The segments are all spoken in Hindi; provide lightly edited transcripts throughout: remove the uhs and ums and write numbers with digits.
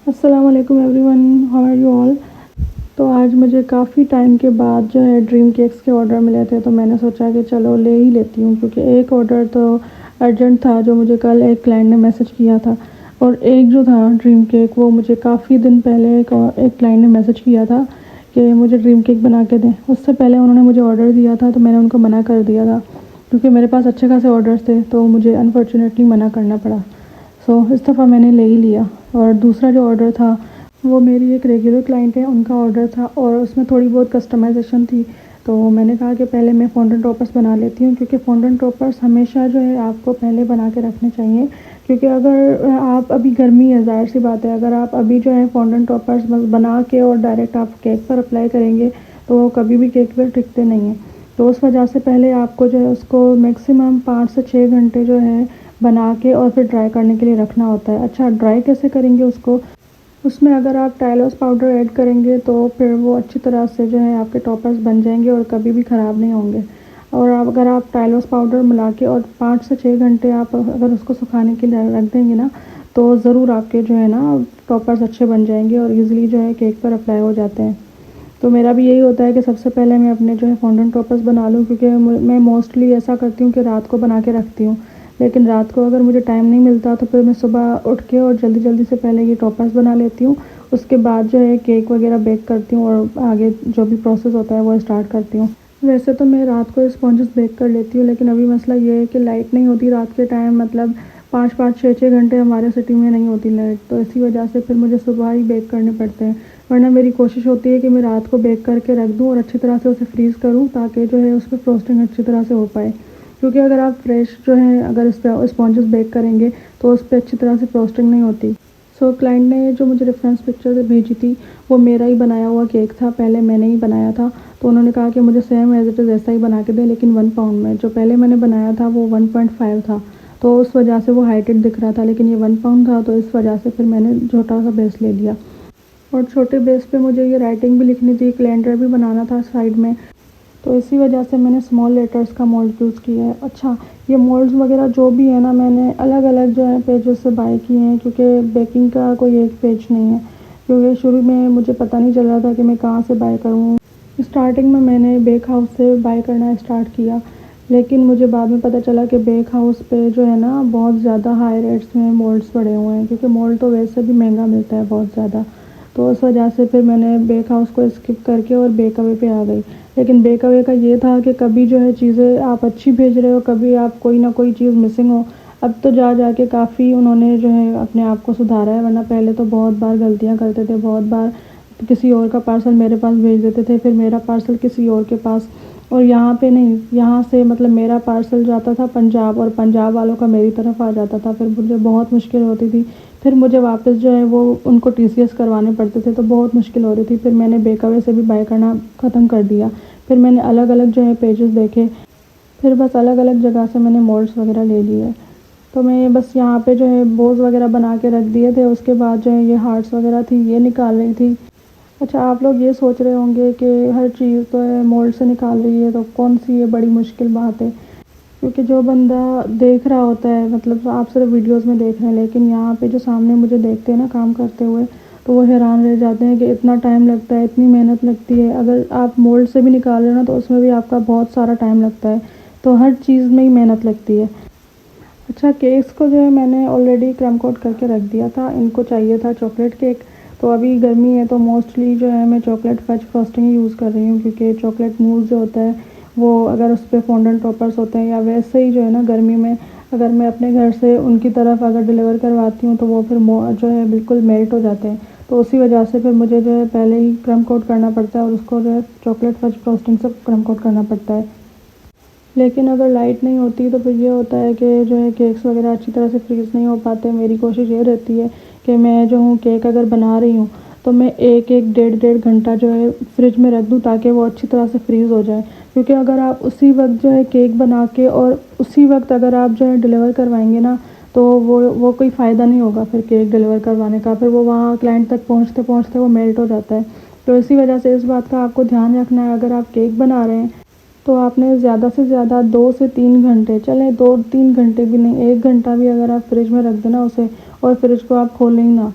अस्सलाम वालेकुम everyone, how are you all. तो आज मुझे काफ़ी टाइम के बाद जो है ड्रीम केक्स के ऑर्डर मिले थे, तो मैंने सोचा कि चलो ले ही लेती हूँ, क्योंकि एक ऑर्डर तो अर्जेंट था जो मुझे कल एक क्लाइंट ने मैसेज किया था, और एक जो था ड्रीम केक वो मुझे काफ़ी दिन पहले एक क्लाइंट ने मैसेज किया था कि मुझे ड्रीम केक बना के दें। उससे पहले उन्होंने मुझे ऑर्डर दिया था तो मैंने उनको मना कर दिया था, क्योंकि मेरे पास अच्छे खासे ऑर्डर्स थे, तो मुझे अनफॉर्चुनेटली मना करना पड़ा। इस दफ़ा मैंने ले ही लिया। और दूसरा जो ऑर्डर था वो मेरी एक रेगुलर क्लाइंट है, उनका ऑर्डर था, और उसमें थोड़ी बहुत कस्टमाइजेशन थी। तो मैंने कहा कि पहले मैं फॉन्डेंट टॉपर्स बना लेती हूँ, क्योंकि फॉन्डेंट टॉपर्स हमेशा जो है आपको पहले बना के रखने चाहिए। क्योंकि अगर आप अभी गर्मी है, ज़ाहिर सी बात है, अगर आप अभी जो है फॉन्डेंट टॉपर्स बस बना के और डायरेक्ट आप केक पर अप्लाई करेंगे तो वो कभी भी केक पर टिकते नहीं हैं। तो उस वजह से पहले आपको जो है उसको मैक्सिमम 5 से 6 घंटे जो है बना के और फिर ड्राई करने के लिए रखना होता है। अच्छा, ड्राई कैसे करेंगे उसको, उसमें अगर आप टाइलोस पाउडर ऐड करेंगे तो फिर वो अच्छी तरह से जो है आपके टॉपर्स बन जाएंगे और कभी भी ख़राब नहीं होंगे। और अगर आप टाइलोस पाउडर मिला के और 5 से 6 घंटे आप अगर उसको सुखाने के लिए रख देंगे ना, तो ज़रूर आपके जो है ना टॉपर्स अच्छे बन जाएंगे और ईज़िली जो है केक पर अप्लाई हो जाते हैं। तो मेरा भी यही होता है कि सबसे पहले मैं अपने जो है फॉन्डेंट टॉपर्स बना लूँ, क्योंकि मैं मोस्टली ऐसा करती हूँ कि रात को बना के रखती हूँ। लेकिन रात को अगर मुझे टाइम नहीं मिलता तो फिर मैं सुबह उठ के और जल्दी जल्दी से पहले ये टॉपर्स बना लेती हूँ। उसके बाद जो है केक वगैरह बेक करती हूँ और आगे जो भी प्रोसेस होता है वो स्टार्ट करती हूँ। वैसे तो मैं रात को स्पॉन्जेस बेक कर लेती हूँ, लेकिन अभी मसला ये है कि लाइट नहीं होती रात के टाइम, मतलब 5-5 6-6 घंटे हमारे सिटी में नहीं होती लाइट, तो इसी वजह से फिर मुझे सुबह ही बेक करने पड़ते हैं। वरना मेरी कोशिश होती है कि मैं रात को बेक करके रख दूँ और अच्छी तरह से उसे फ्रीज़ करूँ, ताकि जो है उस पर फ्रोस्टिंग अच्छी तरह से हो पाए। क्योंकि अगर आप फ्रेश जो है अगर इस पर स्पॉन्जेस बेक करेंगे तो उस पर अच्छी तरह से फ्रोस्टिंग नहीं होती। क्लाइंट ने जो मुझे रेफरेंस पिक्चर भेजी थी वो मेरा ही बनाया हुआ केक था, पहले मैंने ही बनाया था। तो उन्होंने कहा कि मुझे सेम एज इट इज़ ऐसा ही बना के दें, लेकिन 1 पाउंड में। जो पहले मैंने बनाया था वो 1.5 था, तो उस वजह से वो हाइटेड दिख रहा था, लेकिन ये 1 पाउंड था, तो इस वजह से फिर मैंने छोटा सा बेस ले लिया। और छोटे बेस पे मुझे ये राइटिंग भी लिखनी थी, कैलेंडर भी बनाना था साइड में, तो इसी वजह से मैंने स्मॉल लेटर्स का मोल्ड यूज़ किया है। अच्छा, ये मोल्ड्स वगैरह जो भी है ना, मैंने अलग अलग जो है पेजेस से बाय किए हैं, क्योंकि बेकिंग का कोई एक पेज नहीं है। क्योंकि शुरू में मुझे पता नहीं चल रहा था कि मैं कहाँ से बाय करूँ। स्टार्टिंग में मैंने बेक हाउस से बाय करना स्टार्ट किया, लेकिन मुझे बाद में पता चला कि बेक हाउस पे जो है ना बहुत ज़्यादा हाई रेट्स में मोल्ड्स पड़े हुए हैं, क्योंकि मोल्ड तो वैसे भी महंगा मिलता है बहुत ज़्यादा। तो उस वजह से फिर मैंने बेक हाउस को स्किप करके और बेकअवे पे आ गई। लेकिन बेकअवे का ये था कि कभी जो है चीज़ें आप अच्छी भेज रहे हो, कभी आप कोई ना कोई चीज़ मिसिंग हो। अब तो जा के काफ़ी उन्होंने जो है अपने आप को सुधारा है, वरना पहले तो बहुत बार गलतियाँ करते थे, बहुत बार किसी और का पार्सल मेरे पास भेज देते थे, फिर मेरा पार्सल किसी और के पास। और यहाँ पे नहीं, यहाँ से मतलब मेरा पार्सल जाता था पंजाब और पंजाब वालों का मेरी तरफ आ जाता था, फिर मुझे बहुत मुश्किल होती थी। फिर मुझे वापस जो है वो उनको टीसीएस करवाने पड़ते थे, तो बहुत मुश्किल हो रही थी। फिर मैंने बेकअवे से भी बाय करना ख़त्म कर दिया। फिर मैंने अलग अलग जो है पेजेस देखे, फिर बस अलग अलग जगह से मैंने मोल्ड्स वगैरह ले लिए। तो मैं बस यहाँ पे जो है बोज वगैरह बना के रख दिए थे। उसके बाद जो है ये हार्ट्स वगैरह थी, ये निकाल रही थी। अच्छा, आप लोग ये सोच रहे होंगे कि हर चीज़ तो है मोल्ड से निकाल रही है, तो कौन सी ये बड़ी मुश्किल बात है। क्योंकि जो बंदा देख रहा होता है, मतलब आप सिर्फ वीडियोस में देख रहे हैं, लेकिन यहाँ पे जो सामने मुझे देखते हैं ना काम करते हुए, तो वो हैरान रह जाते हैं कि इतना टाइम लगता है, इतनी मेहनत लगती है। अगर आप मोल्ड से भी निकाल रहे हो ना, तो उसमें भी आपका बहुत सारा टाइम लगता है। तो हर चीज़ में ही मेहनत लगती है। अच्छा, केक्स को जो है मैंने ऑलरेडी क्रम कोट करके रख दिया था। इनको चाहिए था चॉकलेट केक, तो अभी गर्मी है तो मोस्टली जो है मैं चॉकलेट फज फ्रॉस्टिंग यूज़ कर रही हूँ, क्योंकि चॉकलेट मूस जो होता है वो अगर उस पर फॉन्डेंट टॉपर्स होते हैं, या वैसे ही जो है ना गर्मी में अगर मैं अपने घर से उनकी तरफ अगर डिलीवर करवाती हूँ तो वो फिर जो है बिल्कुल मेल्ट हो जाते हैं। तो उसी वजह से फिर मुझे जो है पहले ही क्रम कोट करना पड़ता है और उसको जो है चॉकलेट फज फ्रॉस्टिंग से क्रम कोट करना पड़ता है। लेकिन अगर लाइट नहीं होती तो फिर ये होता है कि जो है केक्स वगैरह अच्छी तरह से फ्रीज़ नहीं हो पाते। मेरी कोशिश ये रहती है कि मैं जो हूँ केक अगर बना रही हूँ तो मैं एक एक डेढ़ घंटा जो है फ्रिज में रख दूँ, ताकि वो अच्छी तरह से फ्रीज़ हो जाए। क्योंकि अगर आप उसी वक्त जो है केक बना के और उसी वक्त अगर आप जो है डिलीवर करवाएंगे ना, तो वो कोई फ़ायदा नहीं होगा फिर केक डिलीवर करवाने का। फिर वो वहाँ क्लाइंट तक पहुँचते पहुँचते वो मेल्ट हो जाता है। तो इसी वजह से इस बात का आपको ध्यान रखना है। अगर आप केक बना रहे हैं तो आपने ज़्यादा से ज़्यादा 2 से 3 घंटे, चलें 2-3 घंटे भी नहीं, 1 घंटा भी अगर आप फ्रिज में रख देना उसे, और फ्रिज को आप खोलें ही ना,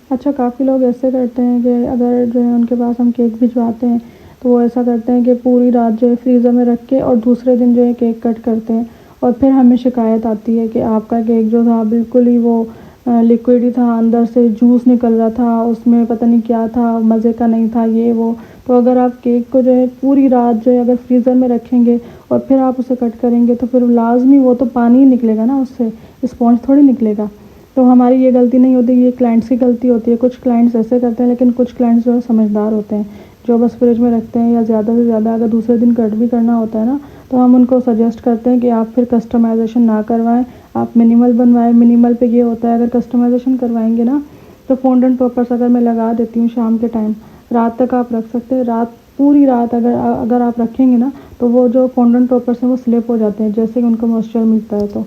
अच्छा, काफ़ी लोग ऐसे करते हैं कि अगर जो है उनके पास हम केक भिजवाते हैं, तो वो ऐसा करते हैं कि पूरी रात जो है फ्रीज़र में रख के और दूसरे दिन जो है केक कट करते हैं और फिर हमें शिकायत आती है कि आपका केक जो था बिल्कुल ही वो लिक्विड ही था, अंदर से जूस निकल रहा था, उसमें पता नहीं क्या था, मज़े का नहीं था ये वो। तो अगर आप केक को जो है पूरी रात जो है अगर फ्रीज़र में रखेंगे और फिर आप उसे कट करेंगे तो फिर लाज़मी वो तो पानी ही निकलेगा ना उससे, स्पॉन्ज थोड़ी निकलेगा। तो हमारी ये गलती नहीं होती, ये क्लाइंट्स की गलती होती है। कुछ क्लाइंट्स ऐसे करते हैं, लेकिन कुछ क्लाइंट्स जो है समझदार होते हैं, जो बस फ्रिज में रखते हैं या ज़्यादा से ज़्यादा अगर दूसरे दिन कट भी करना होता है ना, तो हम उनको सजेस्ट करते हैं कि आप फिर कस्टमाइज़ेशन ना करवाएं, आप मिनिमल बनवाएं। मिनिमल पे ये होता है, अगर कस्टमाइज़ेशन करवाएंगे ना तो फॉन्डेंट टॉपर्स अगर मैं लगा देती हूँ शाम के टाइम, रात तक आप रख सकते हैं। पूरी रात अगर अगर आप रखेंगे ना, तो वो जो फॉन्डेंट टॉपर्स हैं वो स्लिप हो जाते हैं जैसे कि उनको मॉइस्चर मिलता है। तो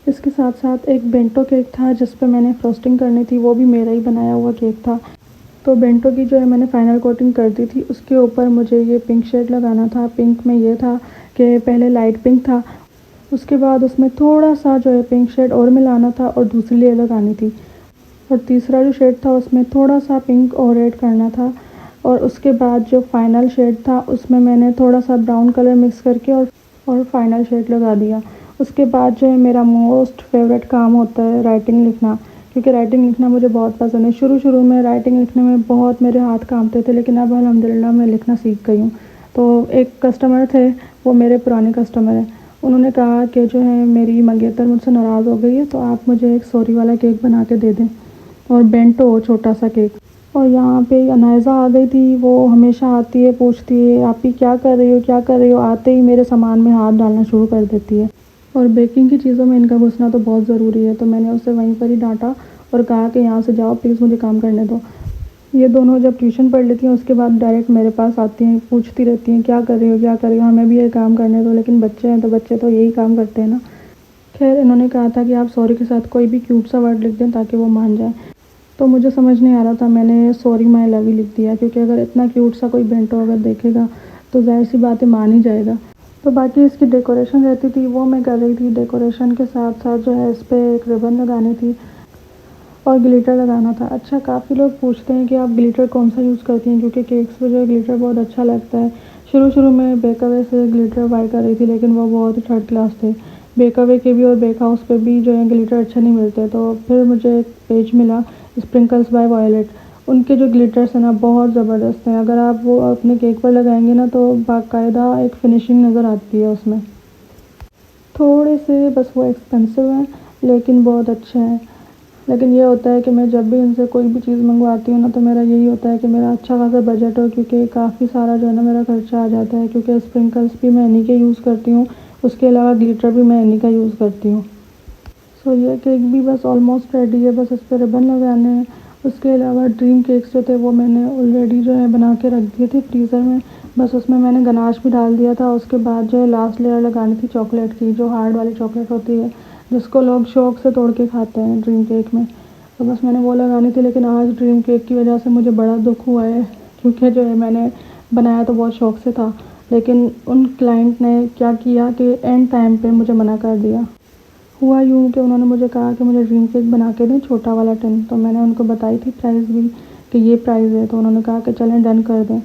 इसके साथ साथ एक बेंटो केक था जिस पे मैंने फ्रोस्टिंग करनी थी, वो भी मेरा ही बनाया हुआ केक था। तो बेंटो की जो है मैंने फ़ाइनल कोटिंग कर दी थी, उसके ऊपर मुझे ये पिंक शेड लगाना था। पिंक में ये था कि पहले लाइट पिंक था, उसके बाद उसमें थोड़ा-सा जो है पिंक शेड और मिलाना था और दूसरी लेयर लगानी थी, और तीसरा जो शेड था उसमें थोड़ा-सा पिंक और ऐड करना था, और उसके बाद जो फ़ाइनल शेड था उसमें मैंने थोड़ा-सा ब्राउन कलर मिक्स करके और फ़ाइनल शेड लगा दिया। उसके बाद जो है मेरा मोस्ट फेवरेट काम होता है राइटिंग लिखना, क्योंकि राइटिंग लिखना मुझे बहुत पसंद है। शुरू-शुरू में राइटिंग लिखने में बहुत मेरे हाथ काँपते थे, लेकिन अब अल्हम्दुलिल्लाह मैं लिखना सीख गई हूँ। तो एक कस्टमर थे, वो मेरे पुराने कस्टमर हैं। उन्होंने कहा कि जो है मेरी मंगेतर मुझसे नाराज़ हो गई है, तो आप मुझे एक सॉरी वाला केक बना के दे दें और बेंटो छोटा-सा केक। और यहाँ पे अनायज़ा आ गई थी, वो हमेशा आती है, पूछती है आप ही क्या कर रही हो, क्या कर रही हो? आते ही मेरे सामान में हाथ डालना शुरू कर देती है। और बेकिंग की चीज़ों में इनका घुसना तो बहुत ज़रूरी है, तो मैंने उसे वहीं पर ही डाँटा और कहा कि यहाँ से जाओ प्लीज़, मुझे काम करने दो। ये दोनों जब ट्यूशन पढ़ लेती हैं उसके बाद डायरेक्ट मेरे पास आती हैं, पूछती रहती हैं क्या कर रही हो, क्या कर रही हो? हमें भी ये काम करने दो, लेकिन बच्चे हैं तो बच्चे तो यही काम करते हैं ना। खैर, इन्होंने कहा था कि आप सॉरी के साथ कोई भी क्यूट सा वर्ड लिख दें ताकि वो मान जाए। तो मुझे समझ नहीं आ रहा था, मैंने सॉरी माय लव ही लिख दिया, क्योंकि अगर इतना क्यूट सा कोई बेंटो अगर देखेगा तो ज़ाहिर-सी बात है मान ही जाएगा। तो बाकी इसकी डेकोरेशन रहती थी वो मैं कर रही थी। डेकोरेशन के साथ-साथ जो है इस पे एक रिबन लगानी थी और ग्लिटर लगाना था। अच्छा, काफ़ी लोग पूछते हैं कि आप ग्लिटर कौन-सा यूज़ करती हैं, क्योंकि केक्स पे जो है ग्लिटर बहुत अच्छा लगता है। शुरू-शुरू में बेकअवे से ग्लिटर बाय कर रही थी, लेकिन वो बहुत ही थर्ड क्लास थे। बेकअवे के भी और बेक हाउस पे भी जो है ग्लिटर अच्छे नहीं मिलते, तो फिर मुझे एक पेज मिला स्प्रिंकल्स बाय वॉयलेट। उनके जो ग्लिटर्स हैं ना बहुत ज़बरदस्त हैं, अगर आप वो अपने केक पर लगाएँगे ना तो बाकायदा एक फिनिशिंग नज़र आती है उसमें। थोड़े से बस वो एक्सपेंसिव हैं, लेकिन बहुत अच्छे हैं। लेकिन ये होता है कि मैं जब भी इनसे कोई भी चीज़ मंगवाती हूँ ना, तो मेरा यही होता है कि मेरा अच्छा खासा बजट हो, क्योंकि काफ़ी सारा जो है ना मेरा खर्चा आ जाता है, क्योंकि स्प्रिंकल्स भी मैं इन्हीं के यूज़ करती हूँ, उसके अलावा ग्लिटर भी मैं इन्हीं का यूज़ करती हूँ। सो ये केक भी बस ऑलमोस्ट रेडी है, बस इस पे रिबन लगाने हैं। उसके अलावा ड्रीम केक्स जो थे वो मैंने ऑलरेडी जो है बना के रख दिए थे फ्रीज़र में, बस उसमें मैंने गनाश भी डाल दिया था। उसके बाद जो है लास्ट लेयर लगानी थी चॉकलेट की, जो हार्ड वाली चॉकलेट होती है जिसको लोग शौक़ से तोड़ के खाते हैं ड्रीम केक में, तो बस मैंने वो लगानी थी। लेकिन आज ड्रीम केक की वजह से मुझे बड़ा दुःख हुआ है, क्योंकि जो है मैंने बनाया तो बहुत शौक़ से था, लेकिन उन क्लाइंट ने क्या किया कि एंड टाइम पे मुझे मना कर दिया। हुआ यूँ कि उन्होंने मुझे कहा कि मुझे ड्रीम केक बना के दें छोटा वाला टिन, तो मैंने उनको बताई थी प्राइस भी कि ये प्राइस है, तो उन्होंने कहा कि चलें डन कर दें।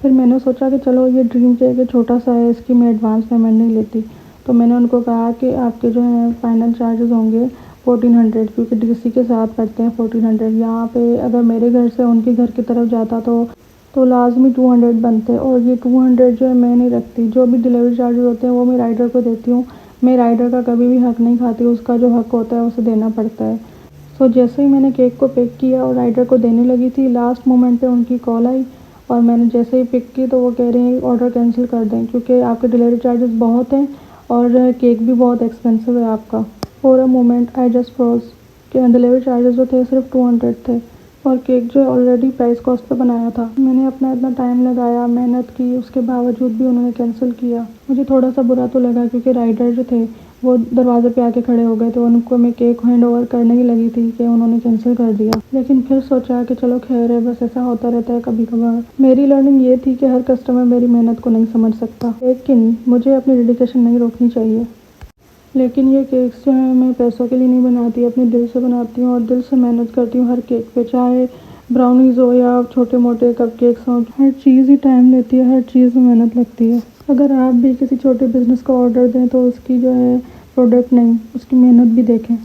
फिर मैंने सोचा कि चलो ये ड्रीम केक है, छोटा सा है, इसकी मैं एडवांस पेमेंट नहीं लेती, तो मैंने उनको कहा कि आपके जो हैं फाइनल चार्जेस होंगे 1400, क्योंकि डीसी के साथ पड़ते हैं 1400। यहाँ पे अगर मेरे घर से उनके घर की तरफ जाता तो लाजमी 200 बनते, और ये 200 जो है मैं नहीं रखती। जो भी डिलीवरी चार्जेस होते हैं वो मैं राइडर को देती हूँ, मैं राइडर का कभी भी हक नहीं खाती, उसका जो हक होता है उसे देना पड़ता है। सो जैसे ही मैंने केक को पैक किया और राइडर को देने लगी थी, लास्ट मोमेंट पे उनकी कॉल आई, और मैंने जैसे ही पिक की तो वो कह रही हैं ऑर्डर कैंसिल कर दें, क्योंकि आपके डिलीवरी चार्जेस बहुत हैं और केक भी बहुत एक्सपेंसिव है आपका। For a moment I just froze कि डिलीवरी चार्जेस जो थे सिर्फ 200 थे, और केक जो है ऑलरेडी प्राइस कॉस्ट पे बनाया था। मैंने अपना इतना टाइम लगाया, मेहनत की, उसके बावजूद भी उन्होंने कैंसिल किया। मुझे थोड़ा सा बुरा तो लगा, क्योंकि राइडर जो थे वो दरवाज़े पे आके खड़े हो गए, तो उनको मैं केक हैंड ओवर करने ही लगी थी कि उन्होंने कैंसिल कर दिया। लेकिन फिर सोचा कि चलो खैर है, बस ऐसा होता रहता है कभी कभार। मेरी लर्निंग ये थी कि हर कस्टमर मेरी मेहनत को नहीं समझ सकता, लेकिन मुझे अपनी डेडिकेशन नहीं रोकनी चाहिए। लेकिन ये केक्स जो हैं मैं पैसों के लिए नहीं बनाती, अपने दिल से बनाती हूँ और दिल से मेहनत करती हूँ हर केक पे, चाहे ब्राउनीज़ हो या छोटे मोटे कप केक्स हों। हर चीज़ ही टाइम लेती है, हर चीज़ में मेहनत लगती है। अगर आप भी किसी छोटे बिज़नेस का ऑर्डर दें तो उसकी जो है प्रोडक्ट नहीं, उसकी मेहनत भी देखें।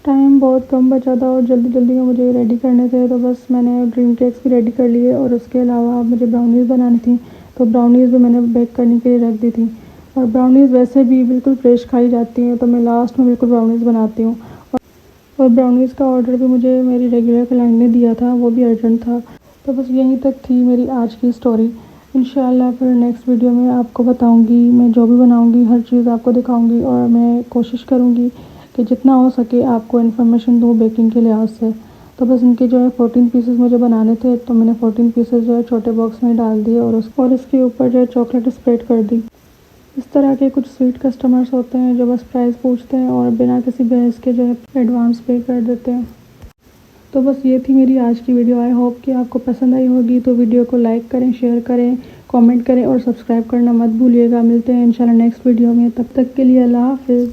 टाइम बहुत कम बचा था और जल्दी जल्दी में मुझे रेडी करने थे, तो बस मैंने ड्रीम केक्स भी रेडी कर लिए और उसके अलावा मुझे ब्राउनीज़ बनानी थी, तो ब्राउनीज़ भी मैंने बेक करने के लिए रख दी थी। और ब्राउनीज़ वैसे भी बिल्कुल फ्रेश खाई जाती हैं, तो मैं लास्ट में बिल्कुल ब्राउनीज़ बनाती हूँ। और ब्राउनीज़ का ऑर्डर भी मुझे मेरी रेगुलर क्लाइंट ने दिया था, वो भी अर्जेंट था। तो बस यहीं तक थी मेरी आज की स्टोरी। इंशाल्लाह फिर नेक्स्ट वीडियो में आपको बताऊंगी, मैं जो भी बनाऊंगी हर चीज़ आपको दिखाऊंगी और मैं कोशिश करूंगी कि जितना हो सके आपको इन्फॉर्मेशन दूँ बेकिंग के लिहाज से। तो बस इनके जो है 14 पीसेस मुझे बनाने थे, तो मैंने 14 पीसेस जो है छोटे बॉक्स में डाल दिए और इसके ऊपर जो है चॉकलेट स्प्रेड कर दी। इस तरह के कुछ स्वीट कस्टमर्स होते हैं जो बस प्राइस पूछते हैं और बिना किसी बहस के जो है एडवांस पे कर देते हैं। तो बस ये थी मेरी आज की वीडियो। आई होप कि आपको पसंद आई होगी। तो वीडियो को लाइक करें, शेयर करें, कमेंट करें और सब्सक्राइब करना मत भूलिएगा। मिलते हैं इंशाल्लाह नेक्स्ट वीडियो में, तब तक के लिए अल्लाह हाफ़िज़।